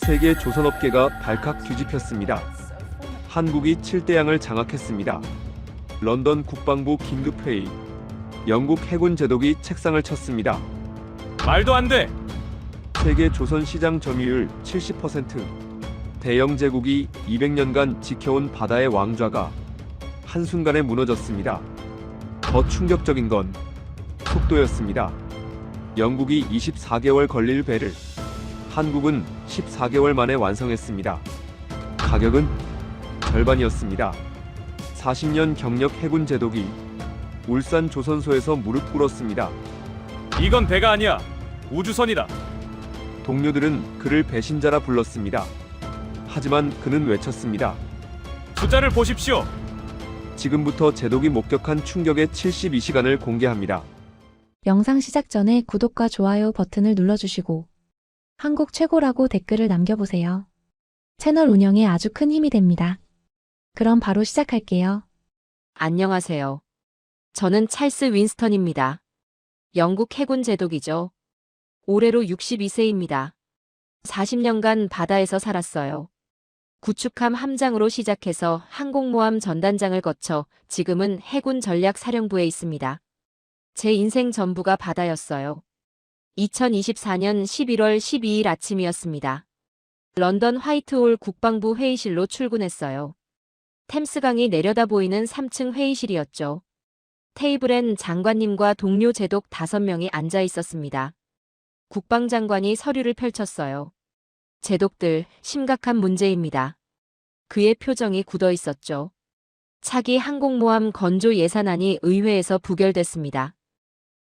세계 조선업계가 발칵 뒤집혔습니다. 한국이 7대양을 장악했습니다. 런던 국방부 긴급회의. 영국 해군 제독이 책상을 쳤습니다. 말도 안 돼. 세계 조선 시장 점유율 70%. 대영 제국이 200년간 지켜온 바다의 왕좌가 한순간에 무너졌습니다. 더 충격적인 건 속도였습니다. 영국이 24개월 걸릴 배를 한국은 14개월 만에 완성했습니다. 가격은 절반이었습니다. 40년 경력 해군 제독이 울산 조선소에서 무릎 꿇었습니다. 이건 배가 아니야. 우주선이다. 동료들은 그를 배신자라 불렀습니다. 하지만 그는 외쳤습니다. 숫자를 보십시오. 지금부터 제독이 목격한 충격의 72시간을 공개합니다. 영상 시작 전에 구독과 좋아요 버튼을 눌러주시고 한국 최고라고 댓글을 남겨보세요. 채널 운영에 아주 큰 힘이 됩니다. 그럼 바로 시작할게요. 안녕하세요. 저는 찰스 윈스턴입니다. 영국 해군 제독이죠. 올해로 62세입니다. 40년간 바다에서 살았어요. 구축함 함장으로 시작해서 항공모함 전단장을 거쳐 지금은 해군 전략사령부에 있습니다. 제 인생 전부가 바다였어요. 2024년 11월 12일 아침이었습니다. 런던 화이트홀 국방부 회의실로 출근했어요. 템스강이 내려다 보이는 3층 회의실이었죠. 테이블엔 장관님과 동료 제독 5명이 앉아 있었습니다. 국방장관이 서류를 펼쳤어요. 제독들, 심각한 문제입니다. 그의 표정이 굳어 있었죠. 차기 항공모함 건조 예산안이 의회에서 부결됐습니다.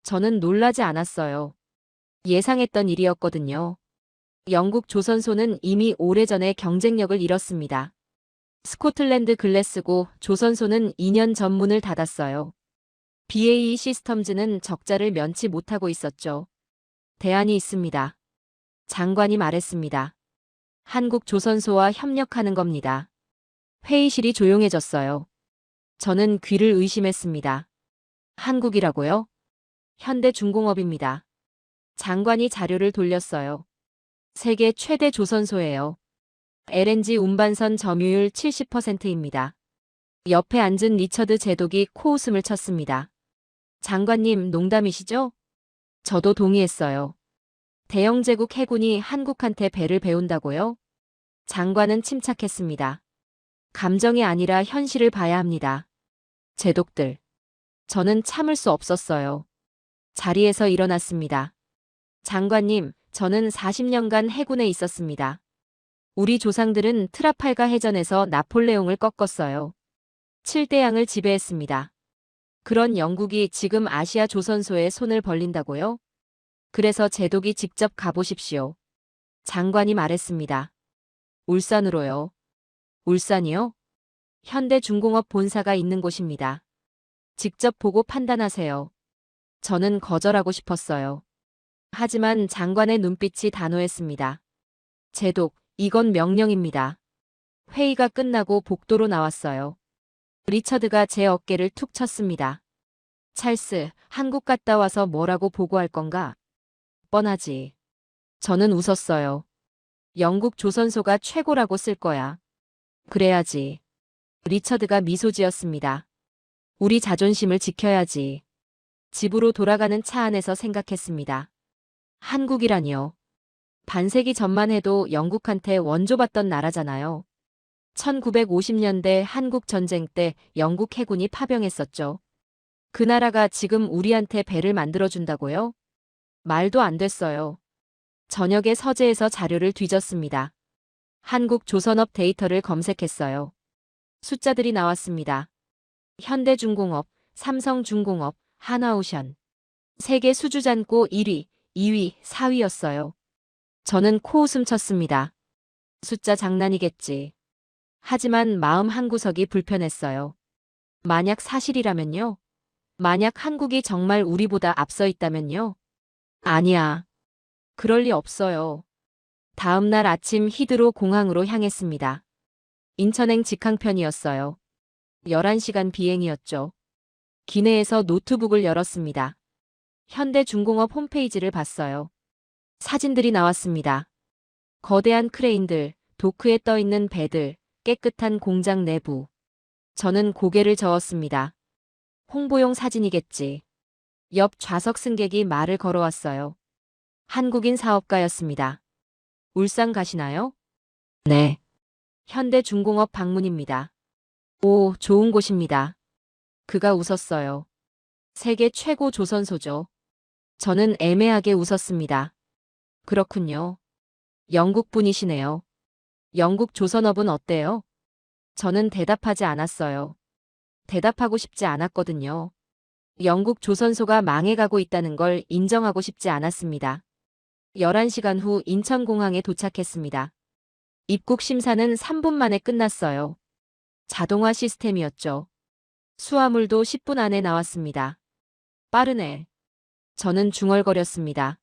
저는 놀라지 않았어요. 예상했던 일이었거든요. 영국 조선소는 이미 오래전에 경쟁력을 잃었습니다. 스코틀랜드 글래스고 조선소는 2년 전 문을 닫았어요. BAE 시스템즈는 적자를 면치 못하고 있었죠. 대안이 있습니다. 장관이 말했습니다. 한국 조선소와 협력하는 겁니다. 회의실이 조용해졌어요. 저는 귀를 의심했습니다. 한국이라고요? 현대중공업입니다. 장관이 자료를 돌렸어요. 세계 최대 조선소예요. LNG 운반선 점유율 70%입니다. 옆에 앉은 리처드 제독이 코웃음을 쳤습니다. 장관님, 농담이시죠? 저도 동의했어요. 대영 제국 해군이 한국한테 배를 배운다고요? 장관은 침착했습니다. 감정이 아니라 현실을 봐야 합니다. 제독들. 저는 참을 수 없었어요. 자리에서 일어났습니다. 장관님, 저는 40년간 해군에 있었습니다. 우리 조상들은 트라팔가 해전에서 나폴레옹을 꺾었어요. 7대양을 지배했습니다. 그런 영국이 지금 아시아 조선소에 손을 벌린다고요? 그래서 제독이 직접 가보십시오. 장관이 말했습니다. 울산으로요. 울산이요? 현대중공업 본사가 있는 곳입니다. 직접 보고 판단하세요. 저는 거절하고 싶었어요. 하지만 장관의 눈빛이 단호했습니다. 제독, 이건 명령입니다. 회의가 끝나고 복도로 나왔어요. 리처드가 제 어깨를 툭 쳤습니다. 찰스, 한국 갔다 와서 뭐라고 보고할 건가? 뻔하지. 저는 웃었어요. 영국 조선소가 최고라고 쓸 거야. 그래야지. 리처드가 미소 지었습니다. 우리 자존심을 지켜야지. 집으로 돌아가는 차 안에서 생각했습니다. 한국이라니요. 반세기 전만 해도 영국한테 원조받던 나라잖아요. 1950년대 한국 전쟁 때 영국 해군이 파병했었죠. 그 나라가 지금 우리한테 배를 만들어준다고요? 말도 안 됐어요. 저녁에 서재에서 자료를 뒤졌습니다. 한국 조선업 데이터를 검색했어요. 숫자들이 나왔습니다. 현대중공업, 삼성중공업, 한화오션. 세계 수주잔고 1위, 2위, 4위였어요. 저는 코웃음 쳤습니다. 숫자 장난이겠지. 하지만 마음 한구석이 불편했어요. 만약 사실이라면요? 만약 한국이 정말 우리보다 앞서 있다면요? 아니야. 그럴 리 없어요. 다음 날 아침 히드로 공항으로 향했습니다. 인천행 직항편이었어요. 11시간 비행이었죠. 기내에서 노트북을 열었습니다. 현대중공업 홈페이지를 봤어요. 사진들이 나왔습니다. 거대한 크레인들, 도크에 떠 있는 배들, 깨끗한 공장 내부. 저는 고개를 저었습니다. 홍보용 사진이겠지. 옆 좌석 승객이 말을 걸어왔어요. 한국인 사업가였습니다. 울산 가시나요? 네. 현대중공업 방문입니다. 오, 좋은 곳입니다. 그가 웃었어요. 세계 최고 조선소죠. 저는 애매하게 웃었습니다. 그렇군요. 영국 분이시네요. 영국 조선업은 어때요? 저는 대답하지 않았어요. 대답하고 싶지 않았거든요. 영국 조선소가 망해가고 있다는 걸 인정하고 싶지 않았습니다. 11시간 후 인천공항에 도착했습니다. 입국 심사는 3분 만에 끝났어요. 자동화 시스템이었죠. 수화물도 10분 안에 나왔습니다. 빠르네. 저는 중얼거렸습니다.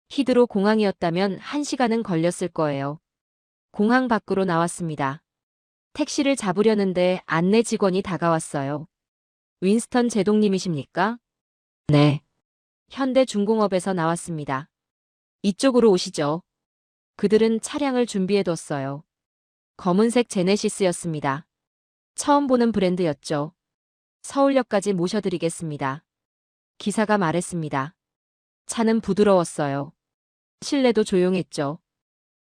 히드로 공항이었다면 1시간은 걸렸을 거예요. 공항 밖으로 나왔습니다. 택시를 잡으려는데 안내 직원이 다가왔어요. 윈스턴 제동님이십니까? 네. 현대중공업에서 나왔습니다. 이쪽으로 오시죠. 그들은 차량을 준비해뒀어요. 검은색 제네시스였습니다. 처음 보는 브랜드였죠. 서울역까지 모셔드리겠습니다. 기사가 말했습니다. 차는 부드러웠어요. 실내도 조용했죠.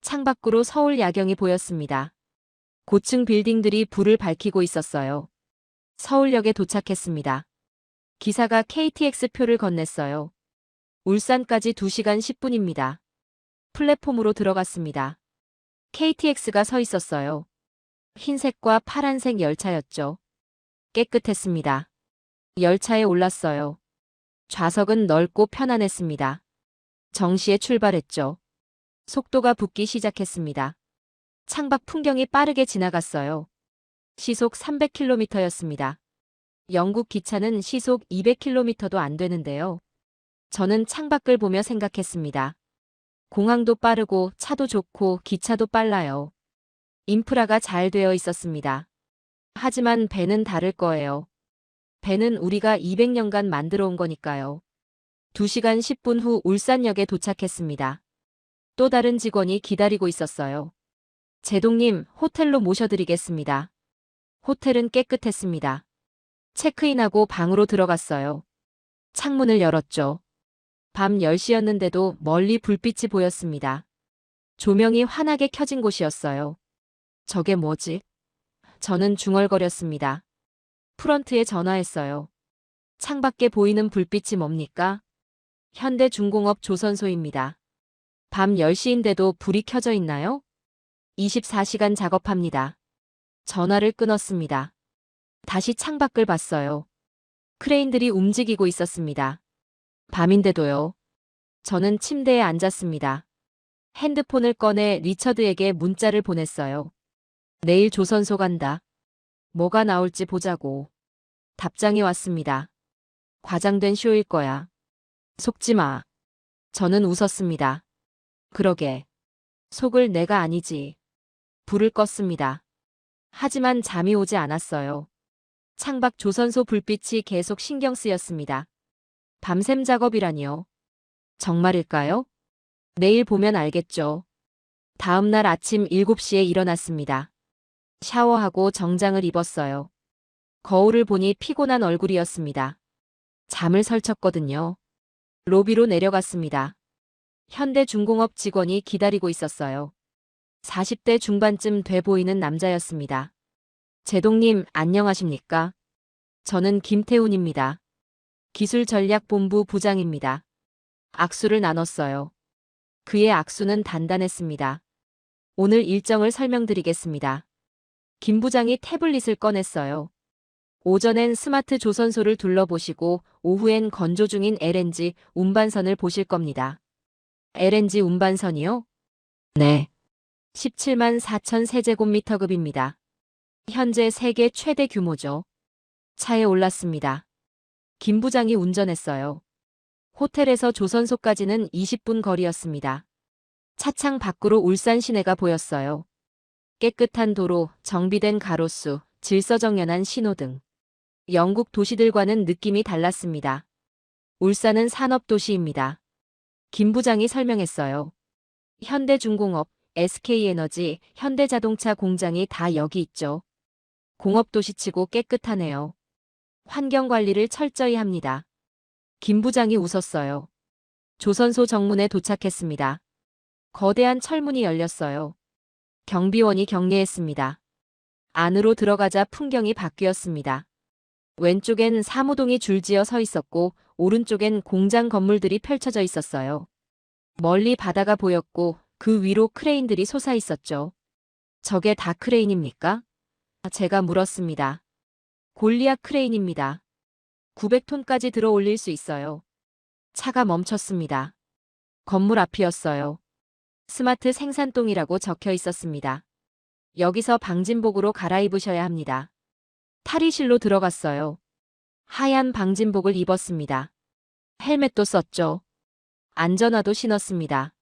창밖으로 서울 야경이 보였습니다. 고층 빌딩들이 불을 밝히고 있었어요. 서울역에 도착했습니다. 기사가 KTX 표를 건넸어요. 울산까지 2시간 10분입니다. 플랫폼으로 들어갔습니다. KTX가 서 있었어요. 흰색과 파란색 열차였죠. 깨끗했습니다. 열차에 올랐어요. 좌석은 넓고 편안했습니다. 정시에 출발했죠. 속도가 붙기 시작했습니다. 창밖 풍경이 빠르게 지나갔어요. 시속 300km였습니다. 영국 기차는 시속 200km도 안 되는데요. 저는 창밖을 보며 생각했습니다. 공항도 빠르고 차도 좋고 기차도 빨라요. 인프라가 잘 되어 있었습니다. 하지만 배는 다를 거예요. 배는 우리가 200년간 만들어 온 거니까요. 2시간 10분 후 울산역에 도착했습니다. 또 다른 직원이 기다리고 있었어요. 제동님, 호텔로 모셔드리겠습니다. 호텔은 깨끗했습니다. 체크인하고 방으로 들어갔어요. 창문을 열었죠. 밤 10시였는데도 멀리 불빛이 보였습니다. 조명이 환하게 켜진 곳이었어요. 저게 뭐지? 저는 중얼거렸습니다. 프런트에 전화했어요. 창밖에 보이는 불빛이 뭡니까? 현대중공업 조선소입니다. 밤 10시인데도 불이 켜져 있나요? 24시간 작업합니다. 전화를 끊었습니다. 다시 창밖을 봤어요. 크레인들이 움직이고 있었습니다. 밤인데도요. 저는 침대에 앉았습니다. 핸드폰을 꺼내 리처드에게 문자를 보냈어요. 내일 조선소 간다. 뭐가 나올지 보자고. 답장이 왔습니다. 과장된 쇼일 거야. 속지 마. 저는 웃었습니다. 그러게. 속을 내가 아니지. 불을 껐습니다. 하지만 잠이 오지 않았어요. 창밖 조선소 불빛이 계속 신경 쓰였습니다. 밤샘 작업이라니요. 정말일까요? 내일 보면 알겠죠. 다음 날 아침 7시에 일어났습니다. 샤워하고 정장을 입었어요. 거울을 보니 피곤한 얼굴이었습니다. 잠을 설쳤거든요. 로비로 내려갔습니다. 현대중공업 직원이 기다리고 있었어요. 40대 중반쯤 돼 보이는 남자였습니다. 제동님, 안녕하십니까? 저는 김태훈입니다. 기술전략본부 부장입니다. 악수를 나눴어요. 그의 악수는 단단했습니다. 오늘 일정을 설명드리겠습니다. 김 부장이 태블릿을 꺼냈어요. 오전엔 스마트 조선소를 둘러보시고 오후엔 건조 중인 LNG 운반선을 보실 겁니다. LNG 운반선이요? 네. 17만 4천 세제곱미터급입니다. 현재 세계 최대 규모죠. 차에 올랐습니다. 김 부장이 운전했어요. 호텔에서 조선소까지는 20분 거리였습니다. 차창 밖으로 울산 시내가 보였어요. 깨끗한 도로, 정비된 가로수, 질서정연한 신호등. 영국 도시들과는 느낌이 달랐습니다. 울산은 산업도시입니다. 김 부장이 설명했어요. 현대중공업, SK에너지, 현대자동차 공장이 다 여기 있죠. 공업도시치고 깨끗하네요. 환경관리를 철저히 합니다. 김 부장이 웃었어요. 조선소 정문에 도착했습니다. 거대한 철문이 열렸어요. 경비원이 경례했습니다. 안으로 들어가자 풍경이 바뀌었습니다. 왼쪽엔 사무동이 줄지어 서 있었고 오른쪽엔 공장 건물들이 펼쳐져 있었어요. 멀리 바다가 보였고 그 위로 크레인들이 솟아 있었죠. 저게 다 크레인입니까? 제가 물었습니다. 골리앗 크레인입니다. 900톤까지 들어 올릴 수 있어요. 차가 멈췄습니다. 건물 앞이었어요. 스마트 생산동이라고 적혀 있었습니다. 여기서 방진복으로 갈아입으셔야 합니다. 탈의실로 들어갔어요. 하얀 방진복을 입었습니다. 헬멧도 썼죠. 안전화도 신었습니다.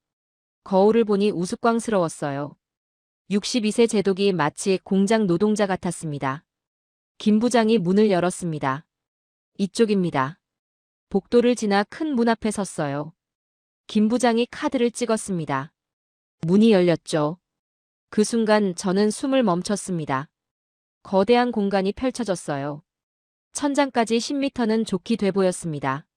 거울을 보니 우스꽝스러웠어요. 62세 제독이 마치 공장 노동자 같았습니다. 김 부장이 문을 열었습니다. 이쪽입니다. 복도를 지나 큰 문 앞에 섰어요. 김 부장이 카드를 찍었습니다. 문이 열렸죠. 그 순간 저는 숨을 멈췄습니다. 거대한 공간이 펼쳐졌어요. 천장까지 10m는 좋게 돼 보였습니다.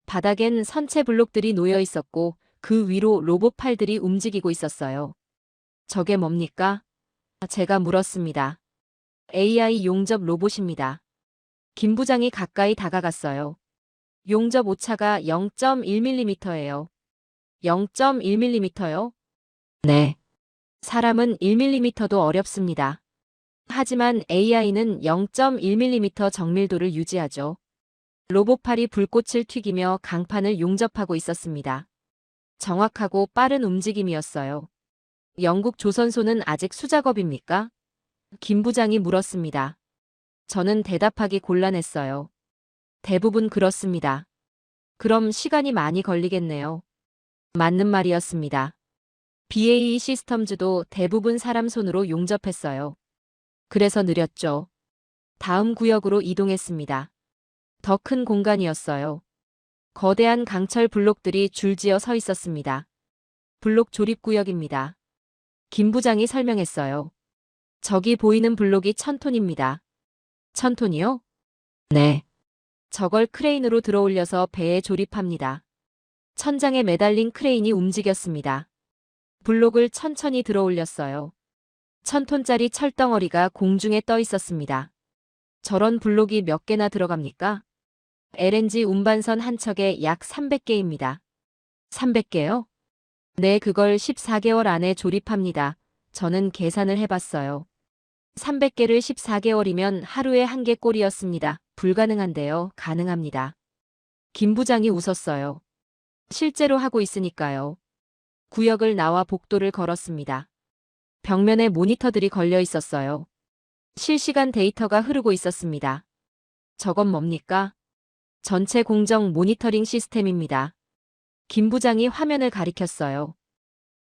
바닥엔 선체 블록들이 놓여 있었고 그 위로 로봇 팔들이 움직이고 있었어요. 저게 뭡니까? 제가 물었습니다. AI 용접 로봇입니다. 김 부장이 가까이 다가갔어요. 용접 오차가 0.1mm예요. 0.1mm요? 네. 사람은 1mm도 어렵습니다. 하지만 AI는 0.1mm 정밀도를 유지하죠. 로봇팔이 불꽃을 튀기며 강판을 용접하고 있었습니다. 정확하고 빠른 움직임이었어요. 영국 조선소는 아직 수작업입니까? 김 부장이 물었습니다. 저는 대답하기 곤란했어요. 대부분 그렇습니다. 그럼 시간이 많이 걸리겠네요. 맞는 말이었습니다. BAE 시스템즈도 대부분 사람 손으로 용접했어요. 그래서 느렸죠. 다음 구역으로 이동했습니다. 더 큰 공간이었어요. 거대한 강철 블록들이 줄지어 서 있었습니다. 블록 조립 구역입니다. 김 부장이 설명했어요. 저기 보이는 블록이 1000톤입니다. 1000톤이요? 네. 저걸 크레인으로 들어올려서 배에 조립합니다. 천장에 매달린 크레인이 움직였습니다. 블록을 천천히 들어올렸어요. 1000톤짜리 철덩어리가 공중에 떠 있었습니다. 저런 블록이 몇 개나 들어갑니까? LNG 운반선 한 척에 약 300개입니다. 300개요? 네, 그걸 14개월 안에 조립합니다. 저는 계산을 해봤어요. 300개를 14개월이면 하루에 1개 꼴이었습니다. 불가능한데요. 가능합니다. 김 부장이 웃었어요. 실제로 하고 있으니까요. 구역을 나와 복도를 걸었습니다. 벽면에 모니터들이 걸려 있었어요. 실시간 데이터가 흐르고 있었습니다. 저건 뭡니까? 전체 공정 모니터링 시스템입니다. 김 부장이 화면을 가리켰어요.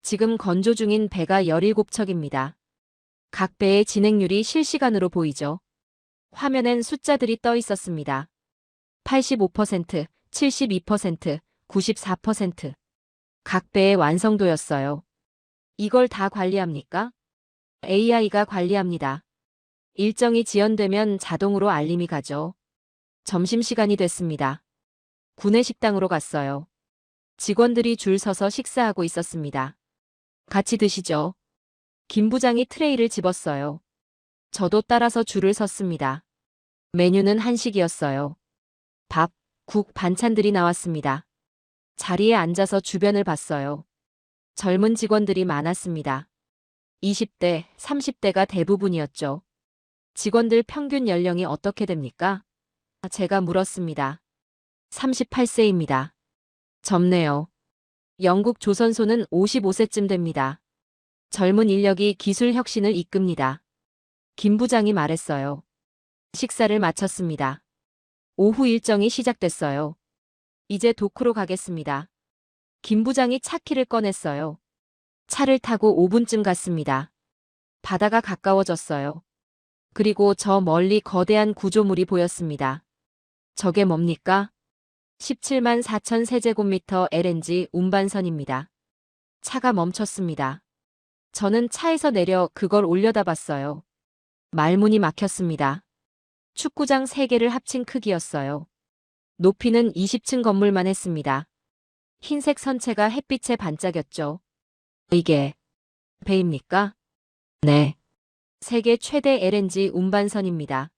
지금 건조 중인 배가 17척입니다. 각 배의 진행률이 실시간으로 보이죠. 화면엔 숫자들이 떠 있었습니다. 85%, 72%, 94%. 각 배의 완성도였어요. 이걸 다 관리합니까? AI가 관리합니다. 일정이 지연되면 자동으로 알림이 가죠. 점심시간이 됐습니다. 구내식당으로 갔어요. 직원들이 줄 서서 식사하고 있었습니다. 같이 드시죠. 김 부장이 트레이를 집었어요. 저도 따라서 줄을 섰습니다. 메뉴는 한식이었어요. 밥, 국, 반찬들이 나왔습니다. 자리에 앉아서 주변을 봤어요. 젊은 직원들이 많았습니다. 20대, 30대가 대부분이었죠. 직원들 평균 연령이 어떻게 됩니까? 제가 물었습니다. 38세입니다. 젊네요. 영국 조선소는 55세쯤 됩니다. 젊은 인력이 기술 혁신을 이끕니다. 김 부장이 말했어요. 식사를 마쳤습니다. 오후 일정이 시작됐어요. 이제 도크로 가겠습니다. 김 부장이 차키를 꺼냈어요. 차를 타고 5분쯤 갔습니다. 바다가 가까워졌어요. 그리고 저 멀리 거대한 구조물이 보였습니다. 저게 뭡니까? 17만 4천 세제곱미터 LNG 운반선입니다. 차가 멈췄습니다. 저는 차에서 내려 그걸 올려다봤어요. 말문이 막혔습니다. 축구장 3개를 합친 크기였어요. 높이는 20층 건물만 했습니다. 흰색 선체가 햇빛에 반짝였죠. 이게 배입니까? 네. 세계 최대 LNG 운반선입니다.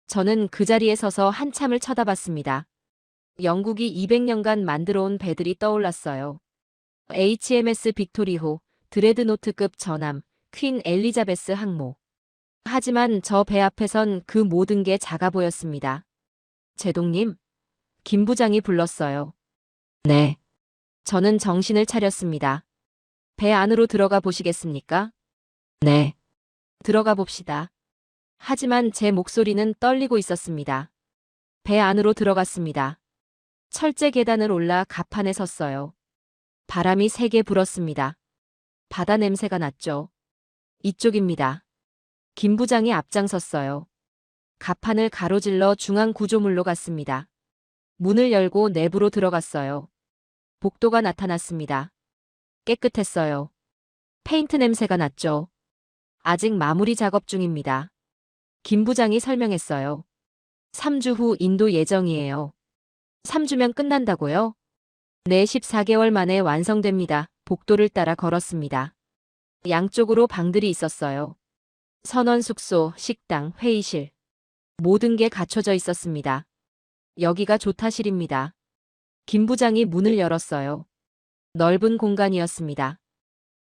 저는 그 자리에 서서 한참을 쳐다봤습니다. 영국이 200년간 만들어온 배들이 떠올랐어요. HMS 빅토리호, 드레드노트급 전함, 퀸 엘리자베스 항모. 하지만 저 배 앞에선 그 모든 게 작아 보였습니다. 제동님, 김 부장이 불렀어요. 네. 저는 정신을 차렸습니다. 배 안으로 들어가 보시겠습니까? 네. 들어가 봅시다. 하지만 제 목소리는 떨리고 있었습니다. 배 안으로 들어갔습니다. 철제 계단을 올라 갑판에 섰어요. 바람이 세게 불었습니다. 바다 냄새가 났죠. 이쪽입니다. 김 부장이 앞장섰어요. 갑판을 가로질러 중앙 구조물로 갔습니다. 문을 열고 내부로 들어갔어요. 복도가 나타났습니다. 깨끗했어요. 페인트 냄새가 났죠. 아직 마무리 작업 중입니다. 김 부장이 설명했어요. 3주 후 인도 예정이에요. 3주면 끝난다고요? 네, 14개월 만에 완성됩니다. 복도를 따라 걸었습니다. 양쪽으로 방들이 있었어요. 선원 숙소, 식당, 회의실. 모든 게 갖춰져 있었습니다. 여기가 조타실입니다. 김 부장이 문을 열었어요. 넓은 공간이었습니다.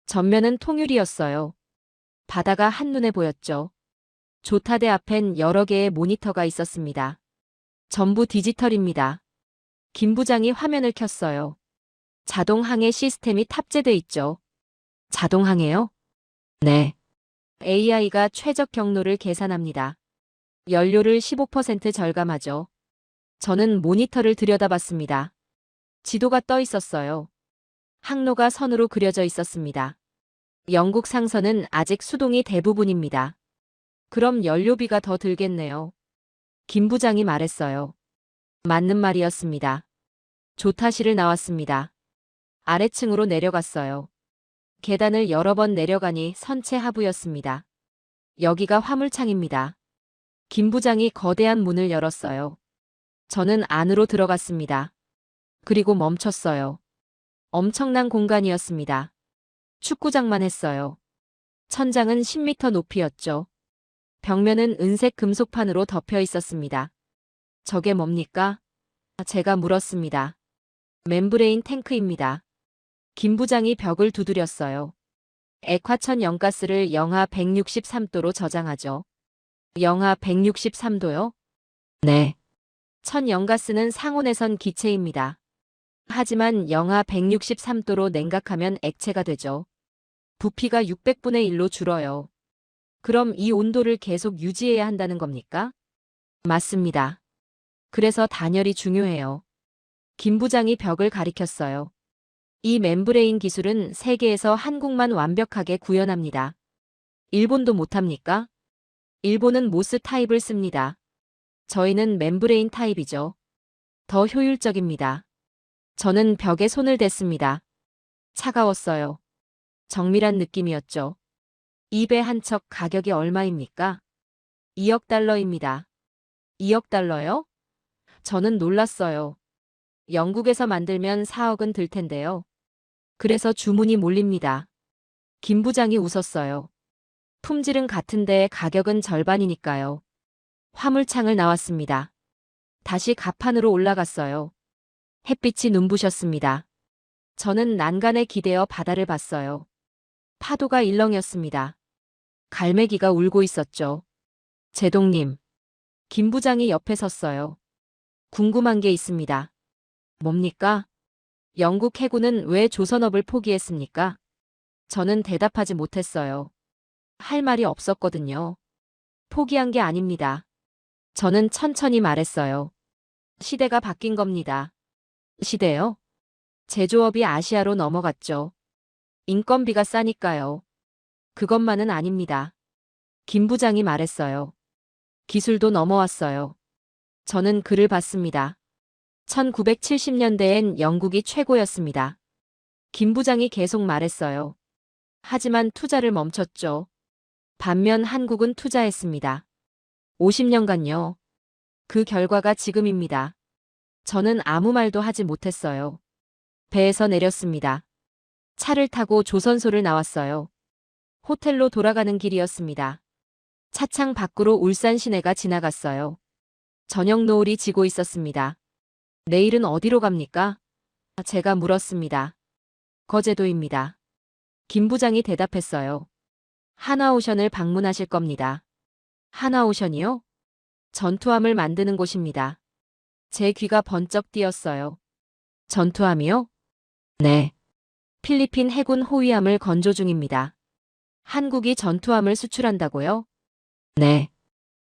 전면은 통유리였어요. 바다가 한눈에 보였죠. 조타대 앞엔 여러 개의 모니터가 있었습니다. 전부 디지털입니다. 김 부장이 화면을 켰어요. 자동 항해 시스템이 탑재돼 있죠. 자동 항해요? 네. AI가 최적 경로를 계산합니다. 연료를 15% 절감하죠. 저는 모니터를 들여다봤습니다. 지도가 떠 있었어요. 항로가 선으로 그려져 있었습니다. 영국 상선은 아직 수동이 대부분입니다. 그럼 연료비가 더 들겠네요. 김 부장이 말했어요. 맞는 말이었습니다. 조타실을 나왔습니다. 아래층으로 내려갔어요. 계단을 여러 번 내려가니 선체 하부였습니다. 여기가 화물창입니다. 김 부장이 거대한 문을 열었어요. 저는 안으로 들어갔습니다. 그리고 멈췄어요. 엄청난 공간이었습니다. 축구장만 했어요. 천장은 10m 높이였죠. 벽면은 은색 금속판으로 덮여 있었습니다. 저게 뭡니까? 제가 물었습니다. 멤브레인 탱크입니다. 김 부장이 벽을 두드렸어요. 액화천 영가스를 영하 163도로 저장하죠. 영하 163도요? 네. 천 영가스는 상온에선 기체입니다. 하지만 영하 163도로 냉각하면 액체가 되죠. 부피가 600분의 1로 줄어요. 그럼 이 온도를 계속 유지해야 한다는 겁니까? 맞습니다. 그래서 단열이 중요해요. 김 부장이 벽을 가리켰어요. 이 멤브레인 기술은 세계에서 한국만 완벽하게 구현합니다. 일본도 못합니까? 일본은 모스 타입을 씁니다. 저희는 멤브레인 타입이죠. 더 효율적입니다. 저는 벽에 손을 댔습니다. 차가웠어요. 정밀한 느낌이었죠. 입에 한 척 가격이 얼마입니까? 2억 달러입니다. 2억 달러요? 저는 놀랐어요. 영국에서 만들면 4억은 들 텐데요. 그래서 주문이 몰립니다. 김 부장이 웃었어요. 품질은 같은데 가격은 절반이니까요. 화물창을 나왔습니다. 다시 갑판으로 올라갔어요. 햇빛이 눈부셨습니다. 저는 난간에 기대어 바다를 봤어요. 파도가 일렁였습니다. 갈매기가 울고 있었죠. 제동님. 김 부장이 옆에 섰어요. 궁금한 게 있습니다. 뭡니까? 영국 해군은 왜 조선업을 포기했습니까? 저는 대답하지 못했어요. 할 말이 없었거든요. 포기한 게 아닙니다. 저는 천천히 말했어요. 시대가 바뀐 겁니다. 시대요? 제조업이 아시아로 넘어갔죠. 인건비가 싸니까요. 그것만은 아닙니다. 김 부장이 말했어요. 기술도 넘어왔어요. 저는 글을 봤습니다. 1970년대엔 영국이 최고였습니다. 김 부장이 계속 말했어요. 하지만 투자를 멈췄죠. 반면 한국은 투자했습니다. 50년간요. 그 결과가 지금입니다. 저는 아무 말도 하지 못했어요. 배에서 내렸습니다. 차를 타고 조선소를 나왔어요. 호텔로 돌아가는 길이었습니다. 차창 밖으로 울산 시내가 지나갔어요. 저녁 노을이 지고 있었습니다. 내일은 어디로 갑니까? 제가 물었습니다. 거제도입니다. 김 부장이 대답했어요. 하나오션을 방문하실 겁니다. 하나오션이요? 전투함을 만드는 곳입니다. 제 귀가 번쩍 뛰었어요. 전투함이요? 네. 필리핀 해군 호위함을 건조 중입니다. 한국이 전투함을 수출한다고요? 네.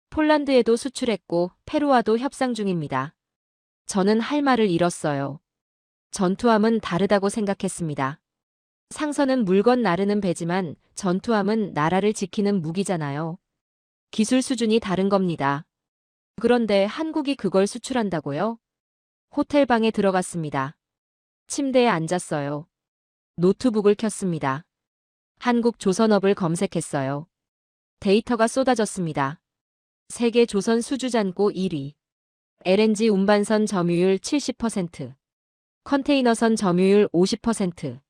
폴란드에도 수출했고 페루와도 협상 중입니다. 저는 할 말을 잃었어요. 전투함은 다르다고 생각했습니다. 상선은 물건 나르는 배지만 전투함은 나라를 지키는 무기잖아요. 기술 수준이 다른 겁니다. 그런데 한국이 그걸 수출한다고요? 호텔방에 들어갔습니다. 침대에 앉았어요. 노트북을 켰습니다. 한국 조선업을 검색했어요. 데이터가 쏟아졌습니다. 세계 조선 수주잔고 1위. LNG 운반선 점유율 70%. 컨테이너선 점유율 50%.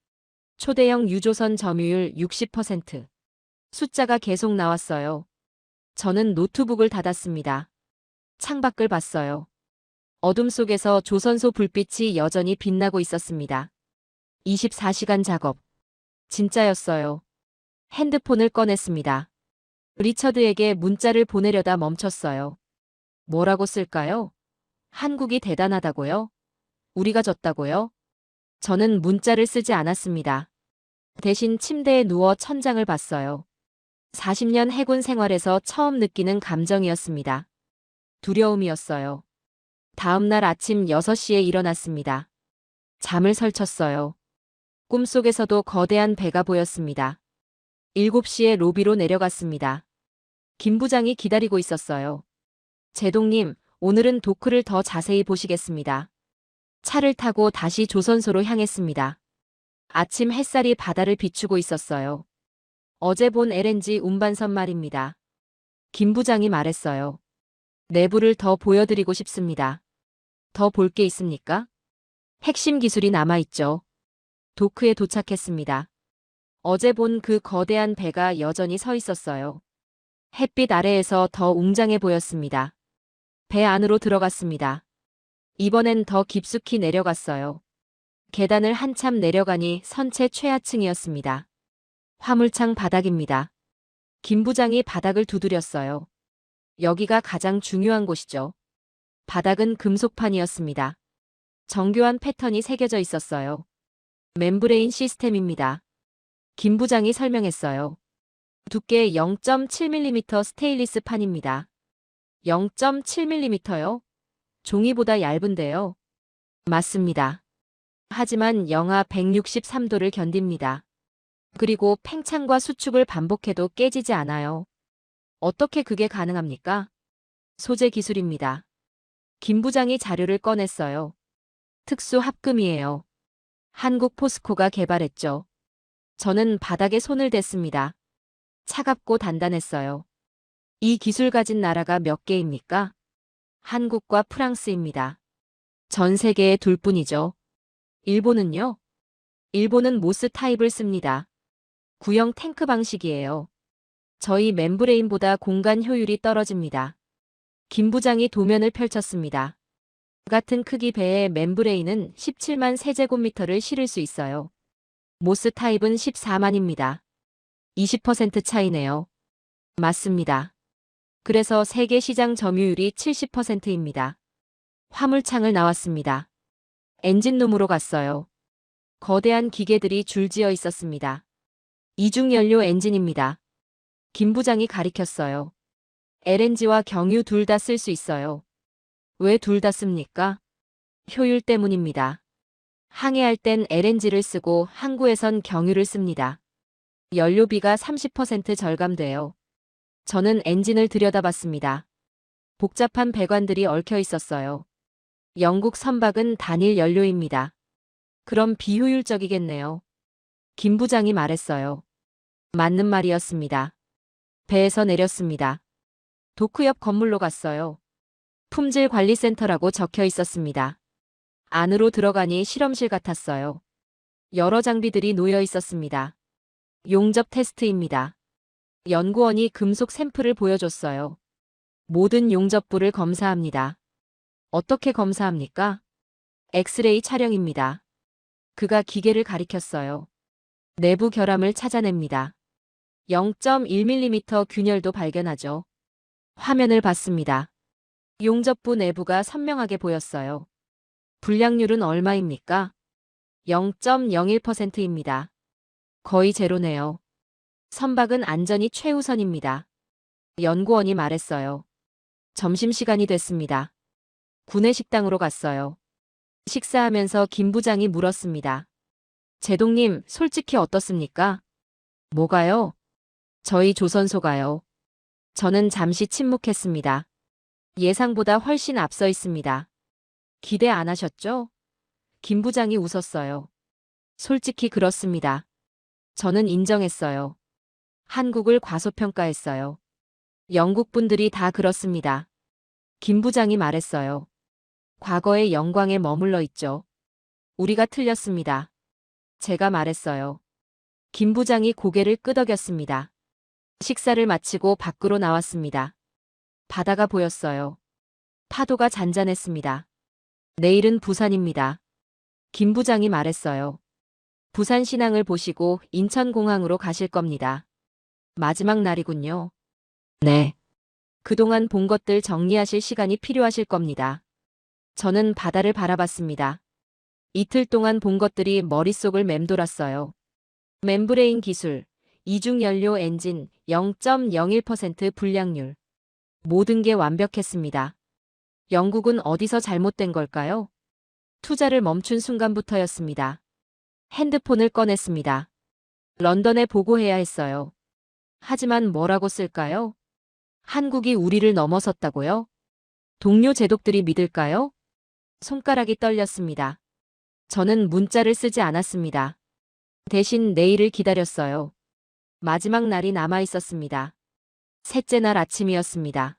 초대형 유조선 점유율 60%. 숫자가 계속 나왔어요. 저는 노트북을 닫았습니다. 창밖을 봤어요. 어둠 속에서 조선소 불빛이 여전히 빛나고 있었습니다. 24시간 작업. 진짜였어요. 핸드폰을 꺼냈습니다. 리처드에게 문자를 보내려다 멈췄어요. 뭐라고 쓸까요? 한국이 대단하다고요? 우리가 졌다고요? 저는 문자를 쓰지 않았습니다. 대신 침대에 누워 천장을 봤어요. 40년 해군 생활에서 처음 느끼는 감정이었습니다. 두려움이었어요. 다음 날 아침 6시에 일어났습니다. 잠을 설쳤어요. 꿈속에서도 거대한 배가 보였습니다. 7시에 로비로 내려갔습니다. 김 부장이 기다리고 있었어요. 제동님, 오늘은 도크를 더 자세히 보시겠습니다. 차를 타고 다시 조선소로 향했습니다. 아침 햇살이 바다를 비추고 있었어요. 어제 본 LNG 운반선 말입니다. 김 부장이 말했어요. 내부를 더 보여드리고 싶습니다. 더 볼 게 있습니까? 핵심 기술이 남아있죠. 도크에 도착했습니다. 어제 본 그 거대한 배가 여전히 서 있었어요. 햇빛 아래에서 더 웅장해 보였습니다. 배 안으로 들어갔습니다. 이번엔 더 깊숙이 내려갔어요. 계단을 한참 내려가니 선체 최하층이었습니다. 화물창 바닥입니다. 김 부장이 바닥을 두드렸어요. 여기가 가장 중요한 곳이죠. 바닥은 금속판이었습니다. 정교한 패턴이 새겨져 있었어요. 멤브레인 시스템입니다. 김 부장이 설명했어요. 두께 0.7mm 스테인리스 판입니다. 0.7mm요? 종이보다 얇은데요. 맞습니다. 하지만 영하 163도를 견딥니다. 그리고 팽창과 수축을 반복해도 깨지지 않아요. 어떻게 그게 가능합니까? 소재 기술입니다. 김 부장이 자료를 꺼냈어요. 특수 합금이에요. 한국 포스코가 개발했죠. 저는 바닥에 손을 댔습니다. 차갑고 단단했어요. 이 기술 가진 나라가 몇 개입니까? 한국과 프랑스입니다. 전 세계에 둘뿐이죠. 일본은요? 일본은 모스 타입을 씁니다. 구형 탱크 방식이에요. 저희 멤브레인보다 공간 효율이 떨어집니다. 김 부장이 도면을 펼쳤습니다. 같은 크기 배의 멤브레인은 17만 세제곱미터를 실을 수 있어요. 모스 타입은 14만입니다. 20% 차이네요. 맞습니다. 그래서 세계 시장 점유율이 70%입니다. 화물창을 나왔습니다. 엔진룸으로 갔어요. 거대한 기계들이 줄지어 있었습니다. 이중연료 엔진입니다. 김 부장이 가리켰어요. LNG와 경유 둘 다 쓸 수 있어요. 왜 둘 다 씁니까? 효율 때문입니다. 항해할 땐 LNG를 쓰고 항구에선 경유를 씁니다. 연료비가 30% 절감돼요. 저는 엔진을 들여다봤습니다. 복잡한 배관들이 얽혀 있었어요. 영국 선박은 단일 연료입니다. 그럼 비효율적이겠네요. 김 부장이 말했어요. 맞는 말이었습니다. 배에서 내렸습니다. 도크 옆 건물로 갔어요. 품질관리센터라고 적혀 있었습니다. 안으로 들어가니 실험실 같았어요. 여러 장비들이 놓여 있었습니다. 용접 테스트입니다. 연구원이 금속 샘플을 보여줬어요. 모든 용접부를 검사합니다. 어떻게 검사합니까? 엑스레이 촬영입니다. 그가 기계를 가리켰어요. 내부 결함을 찾아냅니다. 0.1mm 균열도 발견하죠. 화면을 봤습니다. 용접부 내부가 선명하게 보였어요. 불량률은 얼마입니까? 0.01%입니다. 거의 제로네요. 선박은 안전이 최우선입니다. 연구원이 말했어요. 점심시간이 됐습니다. 구내식당으로 갔어요. 식사하면서 김 부장이 물었습니다. 제동님, 솔직히 어떻습니까? 뭐가요? 저희 조선소가요. 저는 잠시 침묵했습니다. 예상보다 훨씬 앞서 있습니다. 기대 안 하셨죠? 김 부장이 웃었어요. 솔직히 그렇습니다. 저는 인정했어요. 한국을 과소평가했어요. 영국 분들이 다 그렇습니다. 김 부장이 말했어요. 과거의 영광에 머물러 있죠. 우리가 틀렸습니다. 제가 말했어요. 김 부장이 고개를 끄덕였습니다. 식사를 마치고 밖으로 나왔습니다. 바다가 보였어요. 파도가 잔잔했습니다. 내일은 부산입니다. 김 부장이 말했어요. 부산 신항을 보시고 인천공항으로 가실 겁니다. 마지막 날이군요. 네. 그동안 본 것들 정리하실 시간이 필요하실 겁니다. 저는 바다를 바라봤습니다. 이틀 동안 본 것들이 머릿속을 맴돌았어요. 멤브레인 기술, 이중연료 엔진, 0.01% 불량률. 모든 게 완벽했습니다. 영국은 어디서 잘못된 걸까요? 투자를 멈춘 순간부터였습니다. 핸드폰을 꺼냈습니다. 런던에 보고해야 했어요. 하지만 뭐라고 쓸까요? 한국이 우리를 넘어섰다고요? 동료 제독들이 믿을까요? 손가락이 떨렸습니다. 저는 문자를 쓰지 않았습니다. 대신 내일을 기다렸어요. 마지막 날이 남아 있었습니다. 셋째 날 아침이었습니다.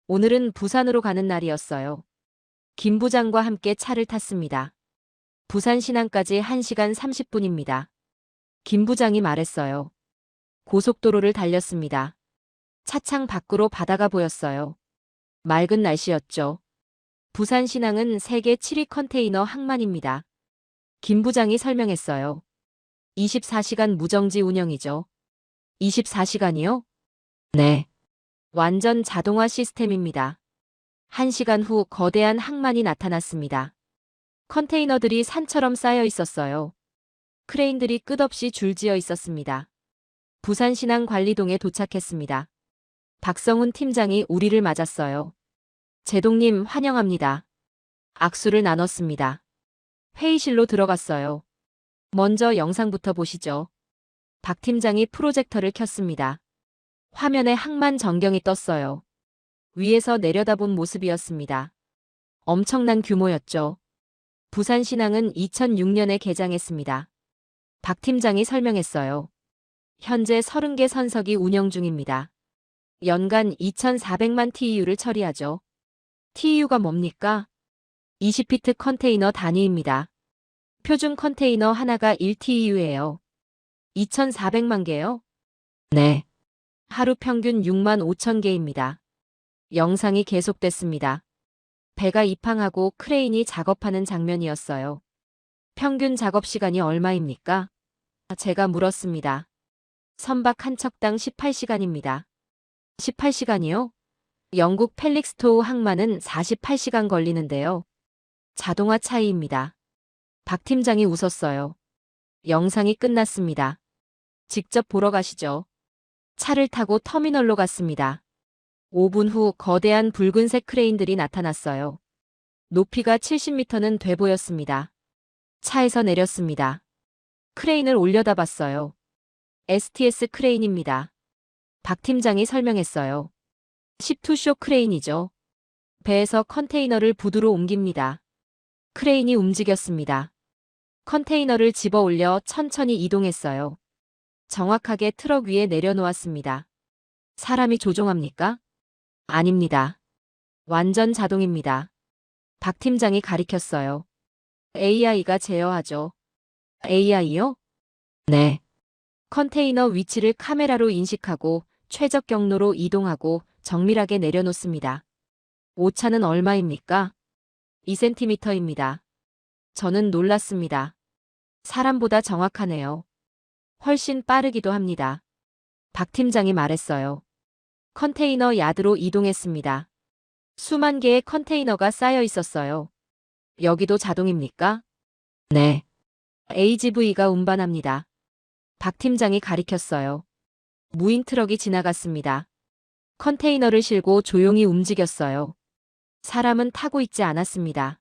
오늘은 부산으로 가는 날이었어요. 김 부장과 함께 차를 탔습니다. 부산 신항까지 1시간 30분입니다. 김 부장이 말했어요. 고속도로를 달렸습니다. 차창 밖으로 바다가 보였어요. 맑은 날씨였죠. 부산 신항은 세계 7위 컨테이너 항만입니다. 김 부장이 설명했어요. 24시간 무정지 운영이죠. 24시간이요? 네. 완전 자동화 시스템입니다. 1시간 후 거대한 항만이 나타났습니다. 컨테이너들이 산처럼 쌓여 있었어요. 크레인들이 끝없이 줄지어 있었습니다. 부산신항 관리동에 도착했습니다. 박성훈 팀장이 우리를 맞았어요. 제동님 환영합니다. 악수를 나눴습니다. 회의실로 들어갔어요. 먼저 영상부터 보시죠. 박 팀장이 프로젝터를 켰습니다. 화면에 항만 전경이 떴어요. 위에서 내려다본 모습이었습니다. 엄청난 규모였죠. 부산신항은 2006년에 개장했습니다. 박 팀장이 설명했어요. 현재 30개 선석이 운영 중입니다. 연간 2,400만 TEU를 처리하죠. TEU가 뭡니까? 20피트 컨테이너 단위입니다. 표준 컨테이너 하나가 1TEU예요. 2,400만 개요? 네. 하루 평균 6만 5천 개입니다. 영상이 계속됐습니다. 배가 입항하고 크레인이 작업하는 장면이었어요. 평균 작업 시간이 얼마입니까? 제가 물었습니다. 선박 한 척당 18시간입니다. 18시간이요? 영국 펠릭스토우 항만은 48시간 걸리는데요. 자동화 차이입니다. 박 팀장이 웃었어요. 영상이 끝났습니다. 직접 보러 가시죠. 차를 타고 터미널로 갔습니다. 5분 후 거대한 붉은색 크레인들이 나타났어요. 높이가 70m는 돼 보였습니다. 차에서 내렸습니다. 크레인을 올려다 봤어요. STS 크레인입니다. 박 팀장이 설명했어요. 12쇼 크레인이죠. 배에서 컨테이너를 부두로 옮깁니다. 크레인이 움직였습니다. 컨테이너를 집어 올려 천천히 이동했어요. 정확하게 트럭 위에 내려놓았습니다. 사람이 조종합니까? 아닙니다. 완전 자동입니다. 박 팀장이 가리켰어요. AI가 제어하죠. AI요? 네. 컨테이너 위치를 카메라로 인식하고 최적 경로로 이동하고 정밀하게 내려놓습니다. 오차는 얼마입니까? 2cm입니다. 저는 놀랐습니다. 사람보다 정확하네요. 훨씬 빠르기도 합니다. 박 팀장이 말했어요. 컨테이너 야드로 이동했습니다. 수만 개의 컨테이너가 쌓여 있었어요. 여기도 자동입니까? 네. AGV가 운반합니다. 박 팀장이 가리켰어요. 무인 트럭이 지나갔습니다. 컨테이너를 싣고 조용히 움직였어요. 사람은 타고 있지 않았습니다.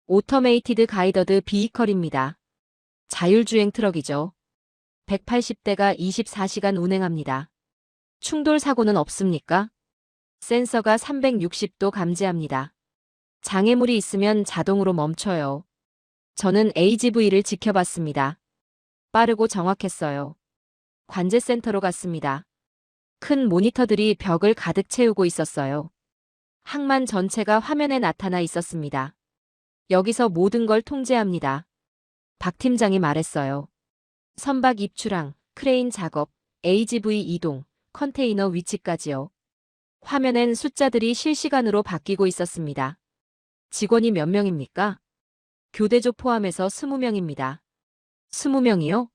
오토메이티드 가이더드 비이컬입니다. 자율주행 트럭이죠. 180대가 24시간 운행합니다. 충돌 사고는 없습니까? 센서가 360도 감지합니다. 장애물이 있으면 자동으로 멈춰요. 저는 AGV를 지켜봤습니다. 빠르고 정확했어요. 관제센터로 갔습니다. 큰 모니터들이 벽을 가득 채우고 있었어요. 항만 전체가 화면에 나타나 있었습니다. 여기서 모든 걸 통제합니다. 박 팀장이 말했어요. 선박 입출항, 크레인 작업, AGV 이동, 컨테이너 위치까지요. 화면엔 숫자들이 실시간으로 바뀌고 있었습니다. 직원이 몇 명입니까? 교대조 포함해서 20명입니다. 20명이요?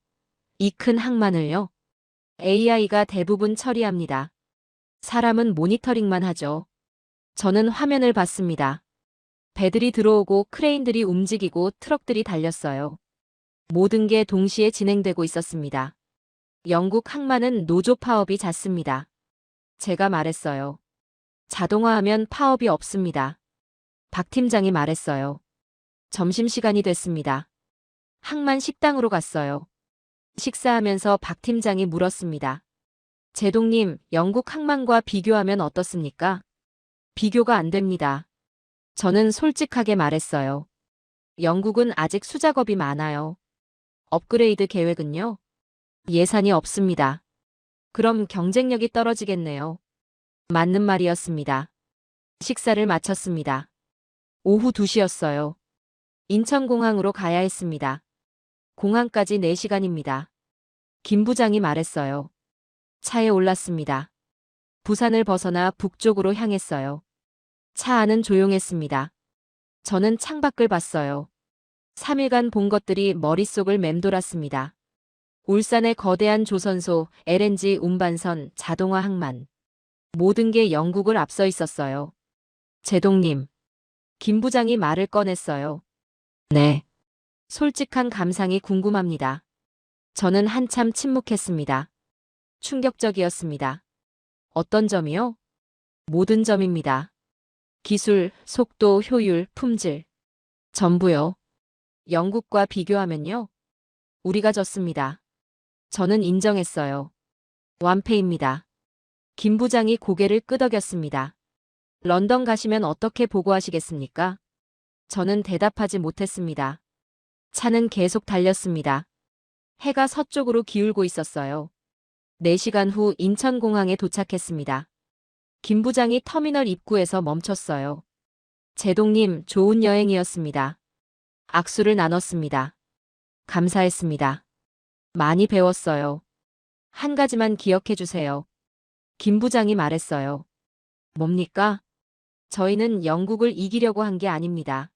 이 큰 항만을요? AI가 대부분 처리합니다. 사람은 모니터링만 하죠. 저는 화면을 봤습니다. 배들이 들어오고 크레인들이 움직이고 트럭들이 달렸어요. 모든 게 동시에 진행되고 있었습니다. 영국 항만은 노조 파업이 잦습니다. 제가 말했어요. 자동화하면 파업이 없습니다. 박 팀장이 말했어요. 점심시간이 됐습니다. 항만 식당으로 갔어요. 식사하면서 박 팀장이 물었습니다. 제동님, 영국 항만과 비교하면 어떻습니까? 비교가 안 됩니다. 저는 솔직하게 말했어요. 영국은 아직 수작업이 많아요. 업그레이드 계획은요? 예산이 없습니다. 그럼 경쟁력이 떨어지겠네요. 맞는 말이었습니다. 식사를 마쳤습니다. 오후 2시였어요. 인천공항으로 가야 했습니다. 공항까지 4시간입니다. 김 부장이 말했어요. 차에 올랐습니다. 부산을 벗어나 북쪽으로 향했어요. 차 안은 조용했습니다. 저는 창밖을 봤어요. 3일간 본 것들이 머릿속을 맴돌았습니다. 울산의 거대한 조선소, LNG 운반선, 자동화 항만. 모든 게 영국을 앞서 있었어요. 제동님. 김 부장이 말을 꺼냈어요. 네. 솔직한 감상이 궁금합니다. 저는 한참 침묵했습니다. 충격적이었습니다. 어떤 점이요? 모든 점입니다. 기술, 속도, 효율, 품질. 전부요. 영국과 비교하면요? 우리가 졌습니다. 저는 인정했어요. 완패입니다. 김 부장이 고개를 끄덕였습니다. 런던 가시면 어떻게 보고하시겠습니까? 저는 대답하지 못했습니다. 차는 계속 달렸습니다. 해가 서쪽으로 기울고 있었어요. 4시간 후 인천공항에 도착했습니다. 김 부장이 터미널 입구에서 멈췄어요. 제동님, 좋은 여행이었습니다. 악수를 나눴습니다. 감사했습니다. 많이 배웠어요. 한 가지만 기억해 주세요. 김 부장이 말했어요. 뭡니까? 저희는 영국을 이기려고 한 게 아닙니다.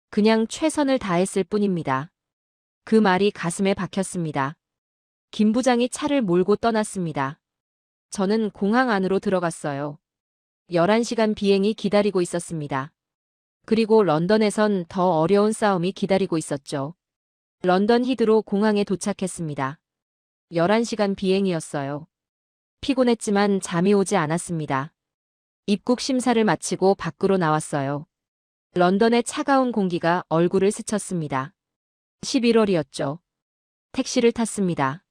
그냥 최선을 다했을 뿐입니다. 그 말이 가슴에 박혔습니다. 김 부장이 차를 몰고 떠났습니다. 저는 공항 안으로 들어갔어요. 11시간 비행이 기다리고 있었습니다. 그리고 런던에선 더 어려운 싸움이 기다리고 있었죠. 런던 히드로 공항에 도착했습니다. 11시간 비행이었어요. 피곤했지만 잠이 오지 않았습니다. 입국 심사를 마치고 밖으로 나왔어요. 런던의 차가운 공기가 얼굴을 스쳤습니다. 11월이었죠. 택시를 탔습니다.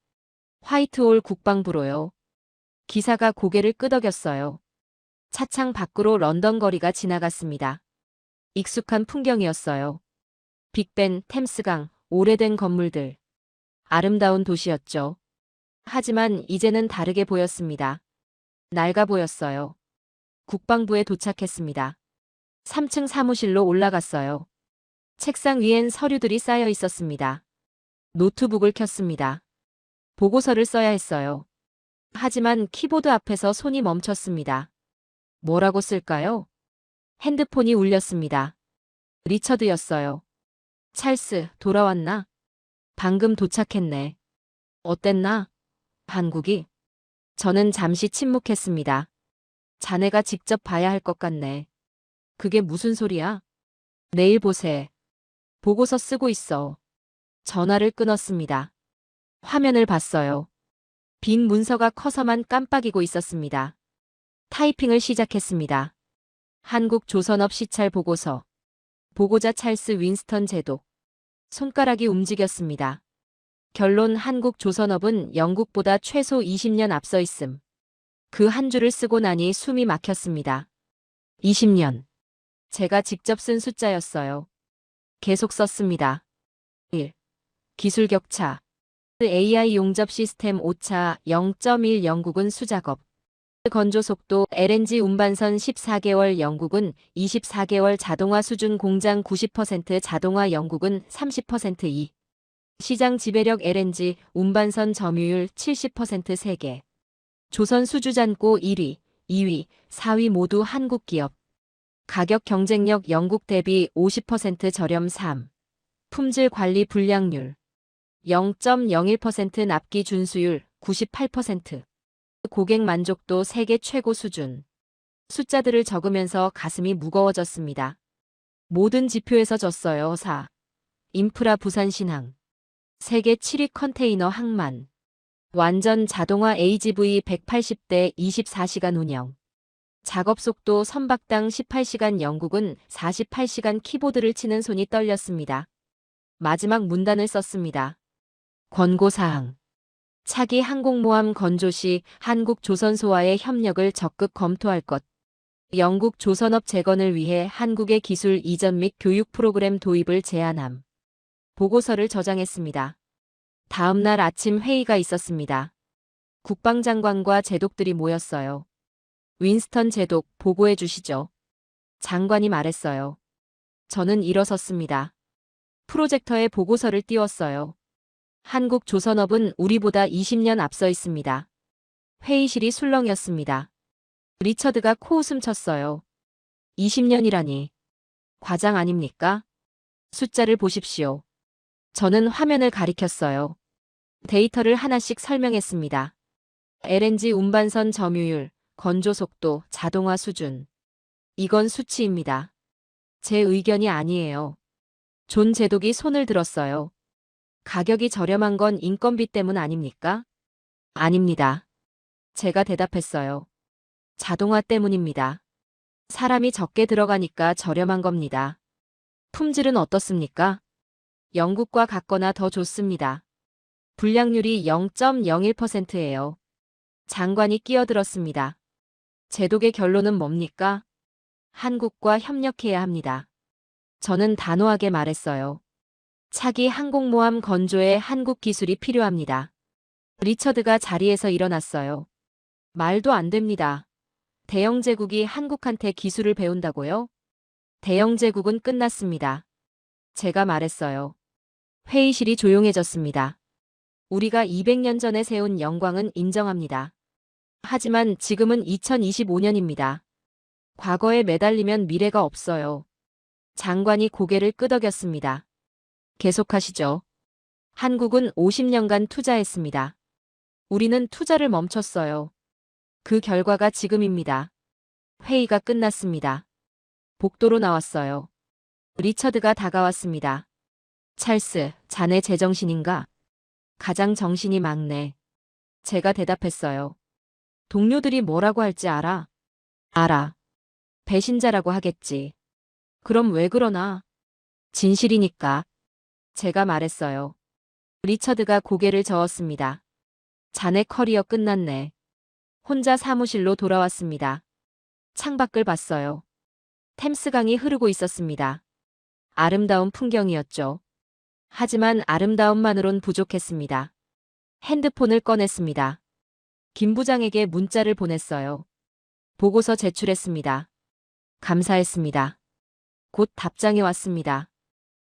화이트홀 국방부로요. 기사가 고개를 끄덕였어요. 차창 밖으로 런던 거리가 지나갔습니다. 익숙한 풍경이었어요. 빅벤, 템스강, 오래된 건물들. 아름다운 도시였죠. 하지만 이제는 다르게 보였습니다. 낡아 보였어요. 국방부에 도착했습니다. 3층 사무실로 올라갔어요. 책상 위엔 서류들이 쌓여 있었습니다. 노트북을 켰습니다. 보고서를 써야 했어요. 하지만 키보드 앞에서 손이 멈췄습니다. 뭐라고 쓸까요? 핸드폰이 울렸습니다. 리처드였어요. 찰스, 돌아왔나? 방금 도착했네. 어땠나? 한국이? 저는 잠시 침묵했습니다. 자네가 직접 봐야 할 것 같네. 그게 무슨 소리야? 내일 보세. 보고서 쓰고 있어. 전화를 끊었습니다. 화면을 봤어요. 빈 문서가 커서만 깜빡이고 있었습니다. 타이핑을 시작했습니다. 한국 조선업 시찰 보고서. 보고자 찰스 윈스턴 제독. 손가락이 움직였습니다. 결론 한국 조선업은 영국보다 최소 20년 앞서 있음. 그 한 줄을 쓰고 나니 숨이 막혔습니다. 20년. 제가 직접 쓴 숫자였어요. 계속 썼습니다. 1. 기술 격차. AI 용접 시스템 오차 0.1 영국은 수작업. 건조 속도 LNG 운반선 14개월 영국은 24개월 자동화 수준 공장 90% 자동화 영국은 30% 2. 시장 지배력 LNG 운반선 점유율 70% 세계. 조선 수주잔고 1위, 2위, 4위 모두 한국 기업. 가격 경쟁력 영국 대비 50% 저렴 3. 품질 관리 불량률 0.01% 납기 준수율 98%. 고객 만족도 세계 최고 수준. 숫자들을 적으면서 가슴이 무거워졌습니다. 모든 지표에서 졌어요. 4. 인프라 부산 신항. 세계 7위 컨테이너 항만. 완전 자동화 AGV 180대 24시간 운영. 작업 속도 선박당 18시간 영국은 48시간 키보드를 치는 손이 떨렸습니다. 마지막 문단을 썼습니다. 권고사항. 차기 항공모함 건조 시 한국 조선소와의 협력을 적극 검토할 것. 영국 조선업 재건을 위해 한국의 기술 이전 및 교육 프로그램 도입을 제안함. 보고서를 저장했습니다. 다음 날 아침 회의가 있었습니다. 국방장관과 제독들이 모였어요. 윈스턴 제독, 보고해 주시죠. 장관이 말했어요. 저는 일어섰습니다. 프로젝터에 보고서를 띄웠어요. 한국 조선업은 우리보다 20년 앞서 있습니다. 회의실이 술렁였습니다. 리처드가 코웃음 쳤어요. 20년이라니. 과장 아닙니까? 숫자를 보십시오. 저는 화면을 가리켰어요. 데이터를 하나씩 설명했습니다. LNG 운반선 점유율, 건조 속도, 자동화 수준. 이건 수치입니다. 제 의견이 아니에요. 존 제독이 손을 들었어요. 가격이 저렴한 건 인건비 때문 아닙니까? 아닙니다. 제가 대답했어요. 자동화 때문입니다. 사람이 적게 들어가니까 저렴한 겁니다. 품질은 어떻습니까? 영국과 같거나 더 좋습니다. 불량률이 0.01%예요. 장관이 끼어들었습니다. 제독의 결론은 뭡니까? 한국과 협력해야 합니다. 저는 단호하게 말했어요. 차기 항공모함 건조에 한국 기술이 필요합니다. 리처드가 자리에서 일어났어요. 말도 안 됩니다. 대영 제국이 한국한테 기술을 배운다고요? 대영 제국은 끝났습니다. 제가 말했어요. 회의실이 조용해졌습니다. 우리가 200년 전에 세운 영광은 인정합니다. 하지만 지금은 2025년입니다. 과거에 매달리면 미래가 없어요. 장관이 고개를 끄덕였습니다. 계속하시죠. 한국은 50년간 투자했습니다. 우리는 투자를 멈췄어요. 그 결과가 지금입니다. 회의가 끝났습니다. 복도로 나왔어요. 리처드가 다가왔습니다. 찰스, 자네 제정신인가? 가장 정신이 막네. 제가 대답했어요. 동료들이 뭐라고 할지 알아? 알아. 배신자라고 하겠지. 그럼 왜 그러나? 진실이니까. 제가 말했어요. 리처드가 고개를 저었습니다. 자네 커리어 끝났네. 혼자 사무실로 돌아왔습니다. 창밖을 봤어요. 템스강이 흐르고 있었습니다. 아름다운 풍경이었죠. 하지만 아름다움만으론 부족했습니다. 핸드폰을 꺼냈습니다. 김 부장에게 문자를 보냈어요. 보고서 제출했습니다. 감사했습니다. 곧 답장이 왔습니다.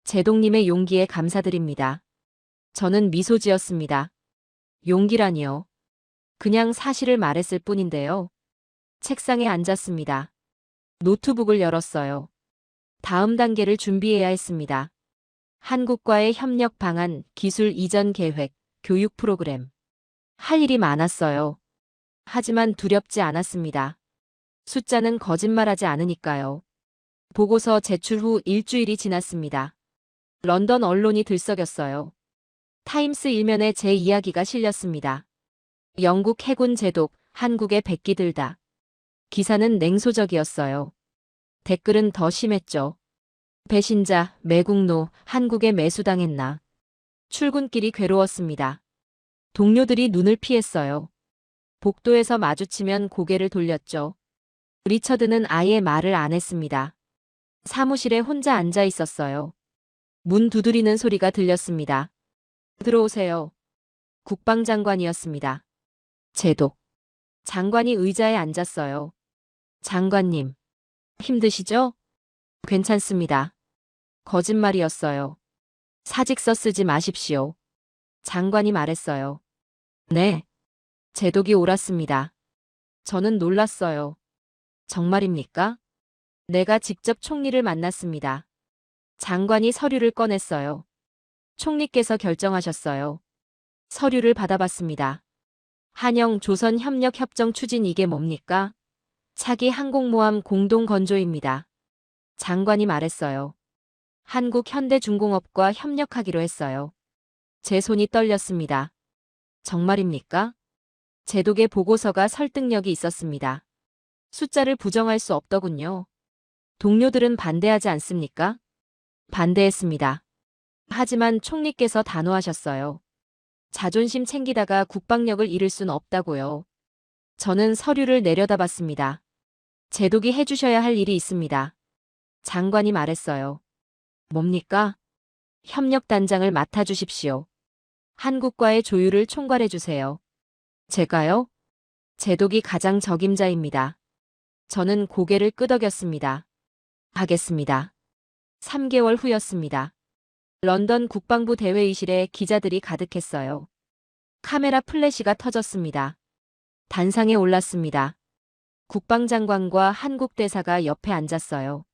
제동님의 용기에 감사드립니다. 저는 미소 지었습니다. 용기라니요. 그냥 사실을 말했을 뿐인데요. 책상에 앉았습니다. 노트북을 열었어요. 다음 단계를 준비해야 했습니다. 한국과의 협력 방안, 기술 이전 계획, 교육 프로그램. 할 일이 많았어요. 하지만 두렵지 않았습니다. 숫자는 거짓말하지 않으니까요. 보고서 제출 후 일주일이 지났습니다. 런던 언론이 들썩였어요. 타임스 일면에 제 이야기가 실렸습니다. 영국 해군 제독, 한국의 백기 들다. 기사는 냉소적이었어요. 댓글은 더 심했죠. 배신자, 매국노, 한국에 매수당했나. 출근길이 괴로웠습니다. 동료들이 눈을 피했어요. 복도에서 마주치면 고개를 돌렸죠. 리처드는 아예 말을 안 했습니다. 사무실에 혼자 앉아 있었어요. 문 두드리는 소리가 들렸습니다. 들어오세요. 국방장관이었습니다. 제독. 장관이 의자에 앉았어요. 장관님. 힘드시죠? 괜찮습니다. 거짓말이었어요. 사직서 쓰지 마십시오. 장관이 말했어요. 네. 제독이 옳았습니다. 저는 놀랐어요. 정말입니까? 내가 직접 총리를 만났습니다. 장관이 서류를 꺼냈어요. 총리께서 결정하셨어요. 서류를 받아봤습니다. 한영 조선협력협정 추진 이게 뭡니까? 차기 항공모함 공동건조입니다. 장관이 말했어요. 한국 현대중공업과 협력하기로 했어요. 제 손이 떨렸습니다. 정말입니까? 제독의 보고서가 설득력이 있었습니다. 숫자를 부정할 수 없더군요. 동료들은 반대하지 않습니까? 반대했습니다. 하지만 총리께서 단호하셨어요. 자존심 챙기다가 국방력을 잃을 순 없다고요. 저는 서류를 내려다봤습니다. 제독이 해주셔야 할 일이 있습니다. 장관이 말했어요. 뭡니까? 협력단장을 맡아주십시오. 한국과의 조율을 총괄해주세요. 제가요? 제독이 가장 적임자입니다. 저는 고개를 끄덕였습니다. 하겠습니다. 3개월 후였습니다. 런던 국방부 대회의실에 기자들이 가득했어요. 카메라 플래시가 터졌습니다. 단상에 올랐습니다. 국방장관과 한국 대사가 옆에 앉았어요.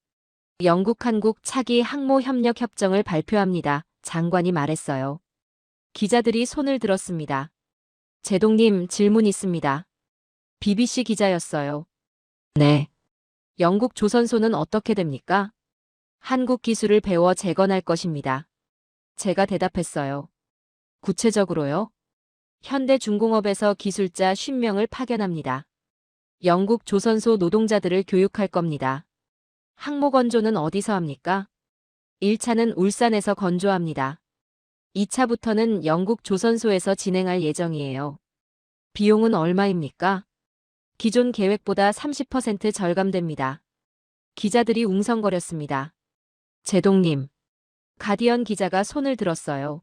영국 한국 차기 항모 협력 협정을 발표합니다. 장관이 말했어요. 기자들이 손을 들었습니다. 제동님 질문 있습니다. BBC 기자였어요. 네. 영국 조선소는 어떻게 됩니까? 한국 기술을 배워 재건할 것입니다. 제가 대답했어요. 구체적으로요? 현대중공업에서 기술자 50명을 파견합니다. 영국 조선소 노동자들을 교육할 겁니다. 항모 건조는 어디서 합니까? 1차는 울산에서 건조합니다. 2차부터는 영국 조선소에서 진행할 예정이에요. 비용은 얼마입니까? 기존 계획보다 30% 절감됩니다. 기자들이 웅성거렸습니다. 제동님. 가디언 기자가 손을 들었어요.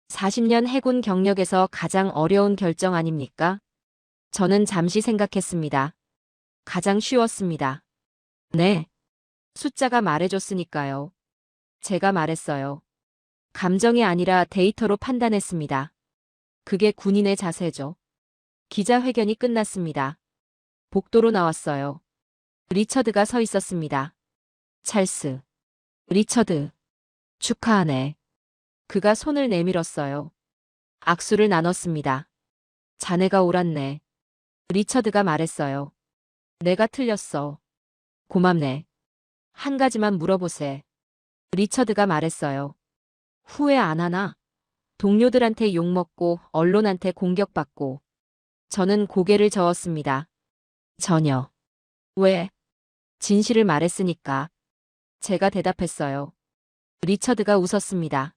40년 해군 경력에서 가장 어려운 결정 아닙니까? 저는 잠시 생각했습니다. 가장 쉬웠습니다. 네. 숫자가 말해줬으니까요. 제가 말했어요. 감정이 아니라 데이터로 판단했습니다. 그게 군인의 자세죠. 기자회견이 끝났습니다. 복도로 나왔어요. 리처드가 서 있었습니다. 찰스. 리처드. 축하하네. 그가 손을 내밀었어요. 악수를 나눴습니다. 자네가 옳았네. 리처드가 말했어요. 내가 틀렸어. 고맙네. 한 가지만 물어보세. 리처드가 말했어요. 후회 안 하나? 동료들한테 욕먹고 언론한테 공격받고. 저는 고개를 저었습니다. 전혀. 왜? 진실을 말했으니까. 제가 대답했어요. 리처드가 웃었습니다.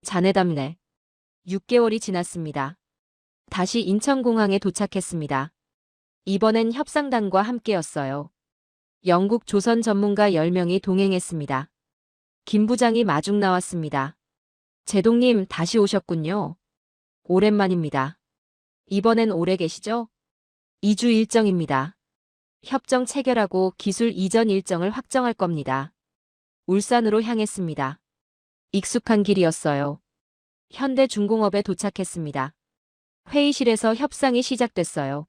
자네답네. 6개월이 지났습니다. 다시 인천공항에 도착했습니다. 이번엔 협상단과 함께였어요. 영국 조선 전문가 10명이 동행했습니다. 김 부장이 마중 나왔습니다. 제동님 다시 오셨군요. 오랜만입니다. 이번엔 오래 계시죠? 2주 일정입니다. 협정 체결하고 기술 이전 일정을 확정할 겁니다. 울산으로 향했습니다. 익숙한 길이었어요. 현대중공업에 도착했습니다. 회의실에서 협상이 시작됐어요.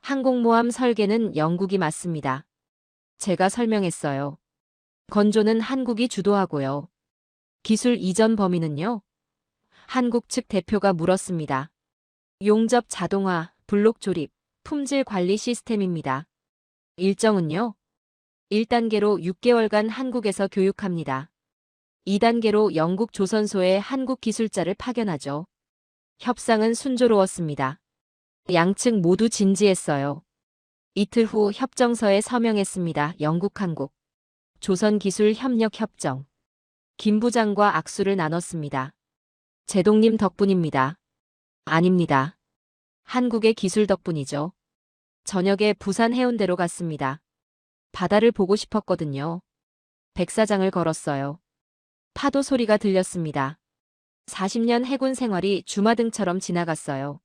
항공모함 설계는 영국이 맡습니다. 제가 설명했어요. 건조는 한국이 주도하고요. 기술 이전 범위는요? 한국 측 대표가 물었습니다. 용접 자동화, 블록 조립, 품질 관리 시스템입니다. 일정은요? 1단계로 6개월간 한국에서 교육합니다. 2단계로 영국 조선소에 한국 기술자를 파견하죠. 협상은 순조로웠습니다. 양측 모두 진지했어요. 이틀 후 협정서에 서명했습니다. 영국 한국 조선기술협력협정. 김 부장과 악수를 나눴습니다. 제동님 덕분입니다. 아닙니다. 한국의 기술 덕분이죠. 저녁에 부산 해운대로 갔습니다. 바다를 보고 싶었거든요. 백사장을 걸었어요. 파도 소리가 들렸습니다. 40년 해군 생활이 주마등처럼 지나갔어요.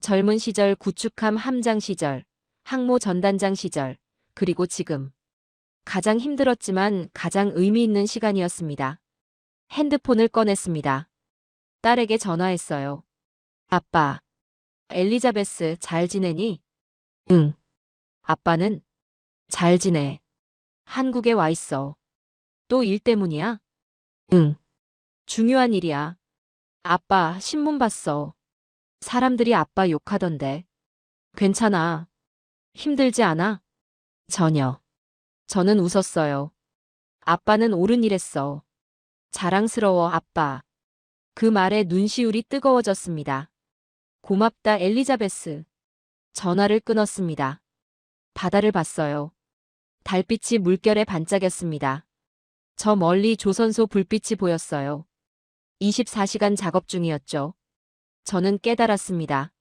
젊은 시절 구축함 함장 시절, 항모 전단장 시절, 그리고 지금. 가장 힘들었지만 가장 의미 있는 시간이었습니다. 핸드폰을 꺼냈습니다. 딸에게 전화했어요. 아빠, 엘리자베스 잘 지내니? 응. 아빠는? 잘 지내. 한국에 와 있어. 또 일 때문이야? 응. 중요한 일이야. 아빠 신문 봤어. 사람들이 아빠 욕하던데. 괜찮아. 힘들지 않아? 전혀. 저는 웃었어요. 아빠는 옳은 일 했어. 자랑스러워, 아빠. 그 말에 눈시울이 뜨거워졌습니다. 고맙다, 엘리자베스. 전화를 끊었습니다. 바다를 봤어요. 달빛이 물결에 반짝였습니다. 저 멀리 조선소 불빛이 보였어요. 24시간 작업 중이었죠. 저는 깨달았습니다.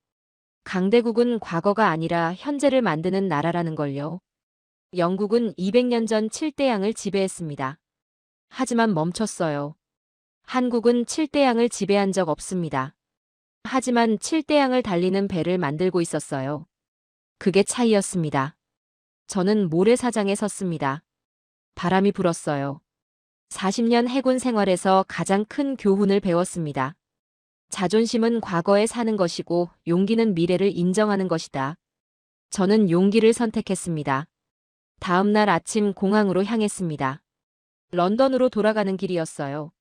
강대국은 과거가 아니라 현재를 만드는 나라라는 걸요. 영국은 200년 전 7대양을 지배했습니다. 하지만 멈췄어요. 한국은 7대양을 지배한 적 없습니다. 하지만 7대양을 달리는 배를 만들고 있었어요. 그게 차이였습니다. 저는 모래사장에 섰습니다. 바람이 불었어요. 40년 해군 생활에서 가장 큰 교훈을 배웠습니다. 자존심은 과거에 사는 것이고 용기는 미래를 인정하는 것이다. 저는 용기를 선택했습니다. 다음 날 아침 공항으로 향했습니다. 런던으로 돌아가는 길이었어요.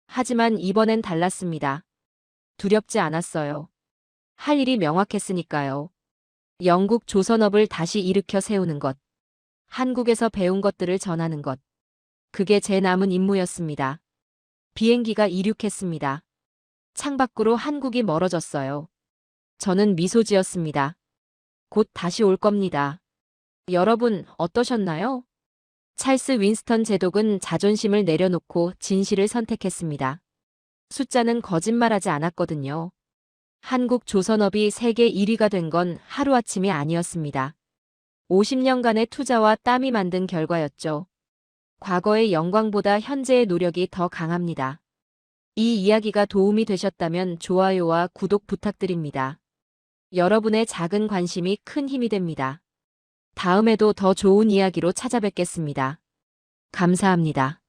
하지만 이번엔 달랐습니다. 두렵지 않았어요. 할 일이 명확했으니까요. 영국 조선업을 다시 일으켜 세우는 것. 한국에서 배운 것들을 전하는 것. 그게 제 남은 임무였습니다. 비행기가 이륙했습니다. 창밖으로 한국이 멀어졌어요. 저는 미소 지었습니다. 곧 다시 올 겁니다. 여러분, 어떠셨나요? 찰스 윈스턴 제독은 자존심을 내려놓고 진실을 선택했습니다. 숫자는 거짓말하지 않았거든요. 한국 조선업이 세계 1위가 된 건 하루아침이 아니었습니다. 50년간의 투자와 땀이 만든 결과였죠. 과거의 영광보다 현재의 노력이 더 강합니다. 이 이야기가 도움이 되셨다면 좋아요와 구독 부탁드립니다. 여러분의 작은 관심이 큰 힘이 됩니다. 다음에도 더 좋은 이야기로 찾아뵙겠습니다. 감사합니다.